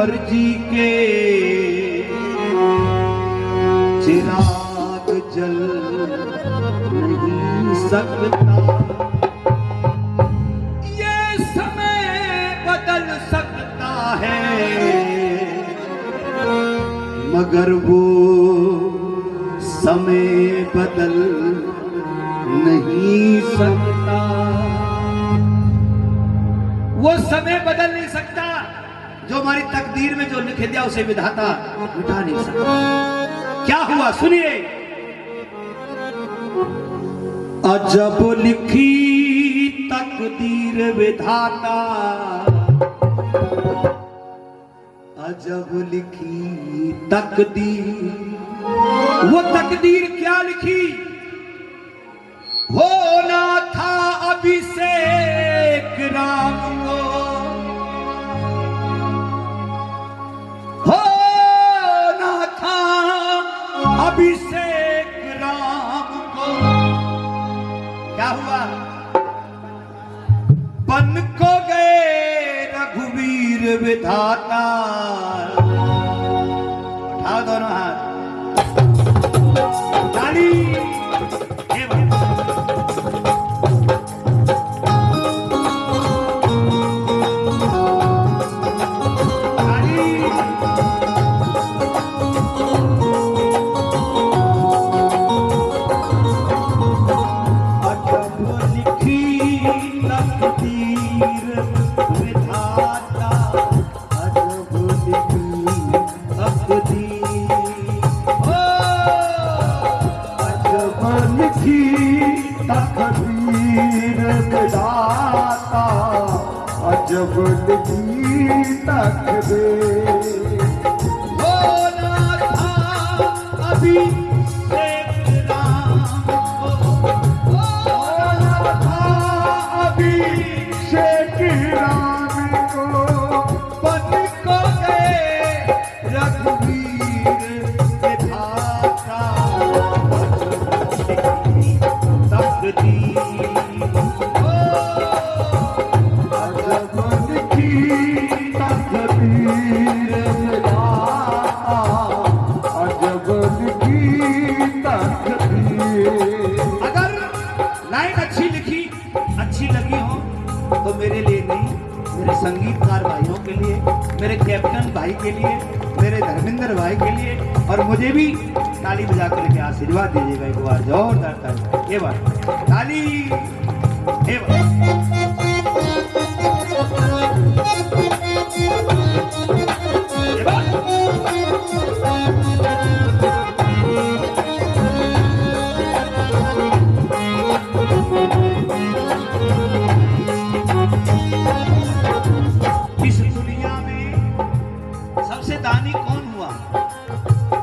मर्जी के चिराग जल नहीं सकता। ये समय बदल सकता है मगर वो समय बदल नहीं सकता। वो समय बदल नहीं सकता जो हमारी तकदीर में जो लिख दिया उसे विधाता मिटा नहीं सकता। क्या हुआ सुनिए। अजब लिखी तकदीर विधाता, अजब लिखी तकदीर। वो तकदीर क्या लिखी? होना था अभिषेक राम को, होना था अभिषेक राम को। क्या हुआ? बन को गए रघुवीर विधाता। उठाओ दोनों हाथ, ताली। जब लिखी तकदीर होना था अभिषेक राम को, होना था अभिषेक राम को। बन को गए रघुवीर विधाता। तकदीर तो मेरे लिए नहीं, मेरे संगीतकार भाइयों के लिए, मेरे कैप्टन भाई के लिए, मेरे धर्मेंद्र भाई के लिए, और मुझे भी ताली बजा करके आशीर्वाद दीजिएगा एक बार जोरदार ताली। ये बार ताली, ये बार।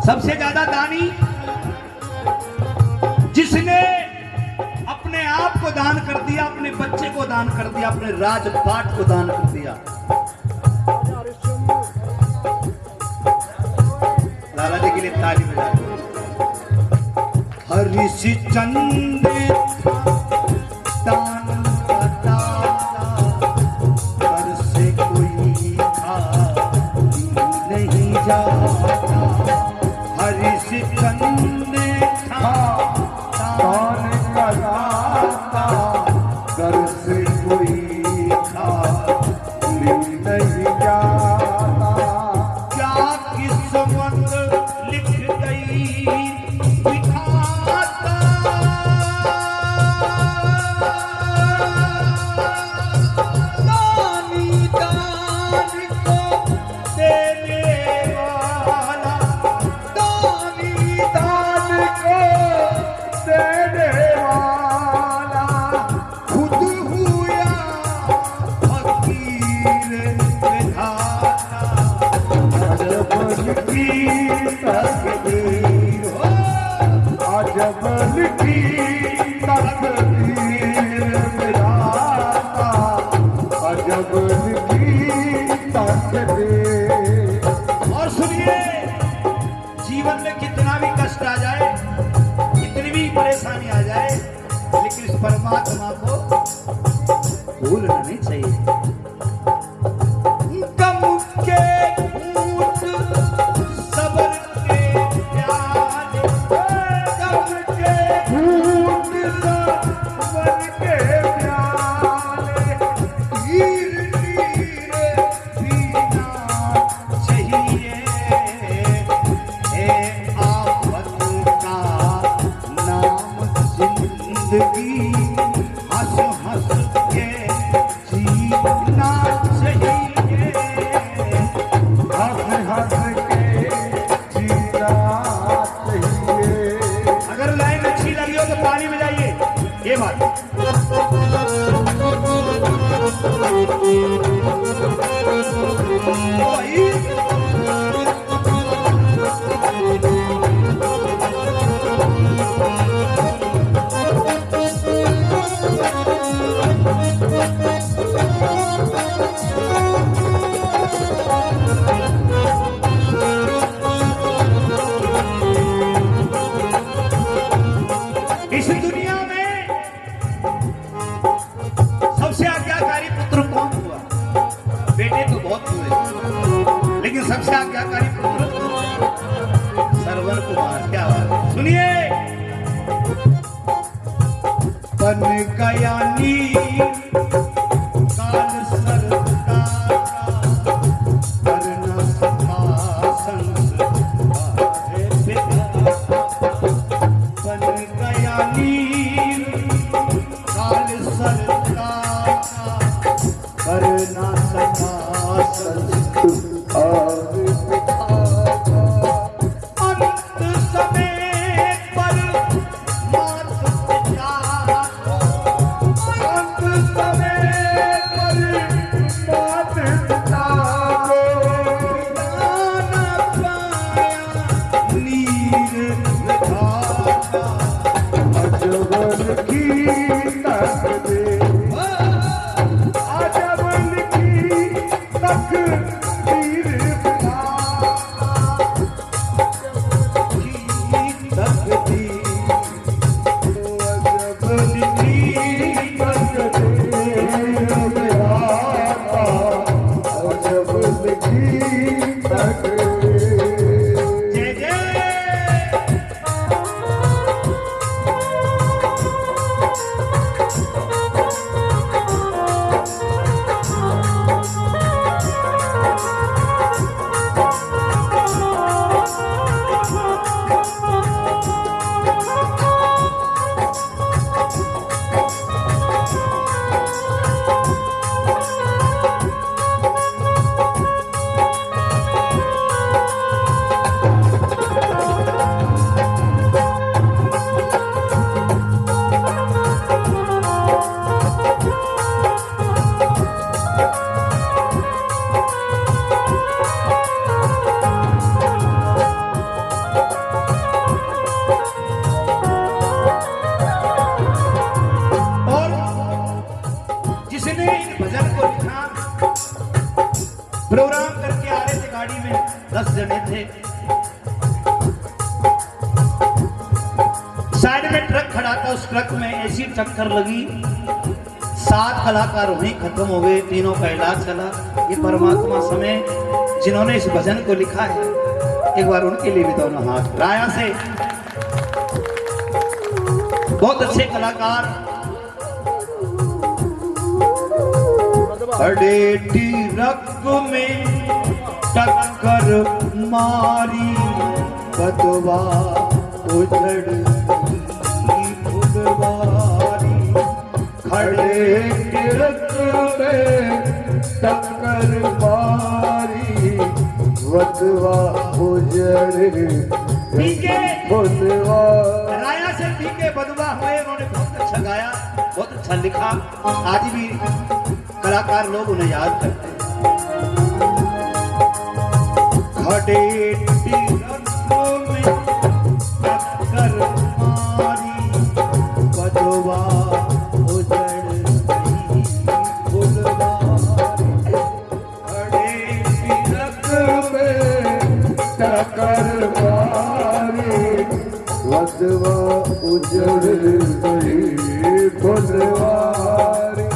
सबसे ज्यादा दानी जिसने अपने आप को दान कर दिया, अपने बच्चे को दान कर दिया, अपने राजपाट को दान कर दिया। लाला जी के लिए ताली बजा। हरिश्चंद्र दान का दाता, कर से कोई नहीं जाता। हरिश्चंद्र दान का दाता, कर से कोई खाली नहीं जाता। क्या किस्मत लिख गई विधाता। दानी दान को देने वाला, दानी दान को देने वाला, खुद हुआ फकीर विधाता। अजब लिखी तकदीर हो, अजब लिखी तकदीर विधाता, अजब लिखी तकदीर। और सुनिए, जीवन में कितना भी कष्ट आ जाए, कितनी भी परेशानी आ जाए, लेकिन इस परमात्मा को भूलना नहीं चाहिए। गम के जीना चाहिए। हंस के जीना चाहिए। अगर लाइन अच्छी लगी हो तो ताली बजाइए। ये बात भाई इस दुनिया में सबसे आज्ञाकारी पुत्र कौन हुआ? बेटे तो बहुत हुए, लेकिन सबसे आज्ञाकारी पुत्र सरवर कुमार। क्या बात, सुनिए। बन गया नीर काल सरकार कर न सका संसार बेकार। बन गया नीर काल सरकार कर न सका संसार अंत समय पर मात पिता को, अंत समय पर मात पिता को दाना पाया नीर विधाता। अजबन की तकदीर, अजबन की तकदीर विधाता। जय जय। प्रोग्राम करके आ रहे थे गाड़ी में, 10 जने थे। साइड में ट्रक खड़ा था, उस ट्रक में ऐसी टक्कर लगी, 7 कलाकार वहीं खत्म हो गए, तीनों का इलाज चला। ये परमात्मा समय जिन्होंने इस भजन को लिखा है, एक बार उनके लिए भी दोनों हाथ। राया से बहुत अच्छे कलाकार, अड़ेटी रक में टक्कर मारी, बदवा उजड़ फुलवारी। खड़े रक में टक्कर मारी, बदवा उजड़ फुलवारी। राया से पीके बदवा हुए, उन्होंने बहुत अच्छा गाया, बहुत अच्छा लिखा। आज भी कलाकार लोग उन्हें याद करते हैं। खड़े रंगों में टक्कर मारी, बदवा उजड़ गई फुलवारी। खड़े रक में टक्कर मारी, बदवा उजड़ गई फुलवारी।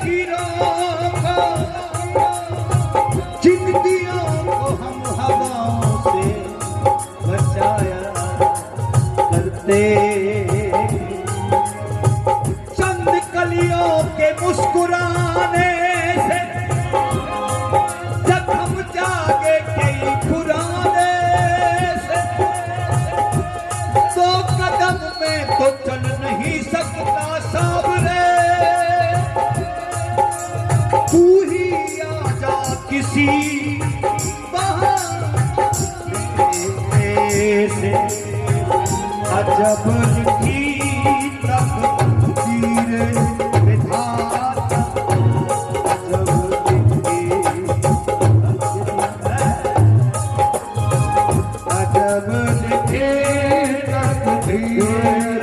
लकीरों को, चिंतियों को हम हवाओं से बचाया करते। चंद कलियों के मुस्कुराने से जख्म जागे कई पुराने से, दो कदम में तो चल नहीं सकता साबरे, तू ही आजा किसी बहाने से। अजब लिखी तकदीर विधाता, अजब लिखी अजब लिखी तकदीर